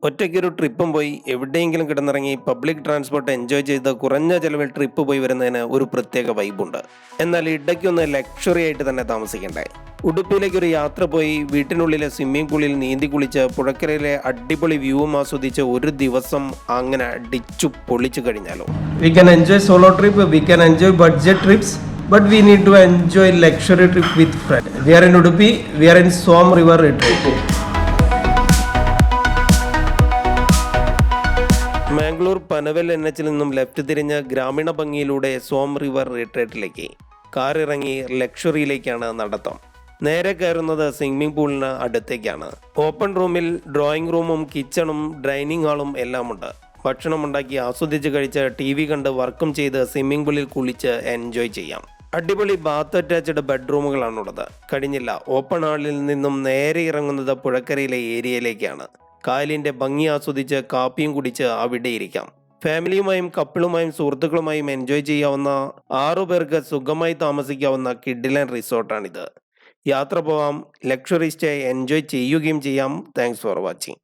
ഒറ്റയ്ക്കൊരു ട്രിപ്പും പോയി എവിടെയെങ്കിലും കിടന്നിറങ്ങി public transport enjoy ചെയ്ത് കുറഞ്ഞ ചെലവിൽ ട്രിപ്പ് പോയി വരുന്നതിന് ഒരു പ്രത്യേക വൈബുണ്ട്. എന്നാൽ ഇടയ്ക്കൊന്ന് ലക്ഷറി ആയിട്ട് തന്നെ താമസിക്കണ്ടേ? ഉടുപ്പിയിലേക്ക് ഒരു യാത്ര പോയി വീട്ടിനുള്ളിലെ സ്വിമ്മിംഗ് പൂളിൽ നീന്തി കുളിച്ച് പുഴക്കരയിലെ അടിപൊളി വ്യൂവും ആസ്വദിച്ച് ഒരു ദിവസം അങ്ങനെ അടിച്ചു പൊളിച്ചു കഴിഞ്ഞാലോ? We can enjoy solo trip, we can enjoy budget trips, but we need to enjoy luxury trip with friends. We are in Udupi, we are in Swam River retreat. Mangalore Panvel എൻഎച്ചിൽ നിന്നും ലെഫ്റ്റ് തിരിഞ്ഞ് ഗ്രാമീണ ഭംഗിയിലൂടെ സോം റിവർ റിട്രീറ്റിലേക്ക് കാറിറങ്ങി ലക്ഷറിയിലേക്കാണ് നടത്തം. നേരെ കയറുന്നത് swimming പൂളിന് അടുത്തേക്കാണ്. Open റൂമിൽ drawing റൂമും കിച്ചണും dining ഹാളും എല്ലാം ഉണ്ട്. ഭക്ഷണം ഉണ്ടാക്കി ആസ്വദിച്ച് കഴിച്ച് TV കണ്ട് വർക്കും ചെയ്ത് സ്വിമ്മിംഗ് പൂളിൽ കുളിച്ച് എൻജോയ് ചെയ്യാം. അടിപൊളി ബാത്ത് അറ്റാച്ച്ഡ് ബെഡ്റൂമുകളാണുള്ളത്. കഴിഞ്ഞില്ല, ഓപ്പൺ ഹാളിൽ നിന്നും നേരെ ഇറങ്ങുന്നത് പുഴക്കരയിലെ ഏരിയയിലേക്കാണ്. കായലിൻ്റെ ഭംഗി ആസ്വദിച്ച് കാപ്പിയും കുടിച്ച് അവിടെ ഇരിക്കാം. ഫാമിലിയുമായും കപ്പിളുമായും സുഹൃത്തുക്കളുമായും എൻജോയ് ചെയ്യാവുന്ന 6 പേർക്ക് സുഖമായി താമസിക്കാവുന്ന കിഡിലൻ റിസോർട്ടാണിത്. യാത്ര പോവാം, ലക്ഷറി സ്റ്റേ എൻജോയ് ചെയ്യുകയും ചെയ്യാം. Thanks for watching.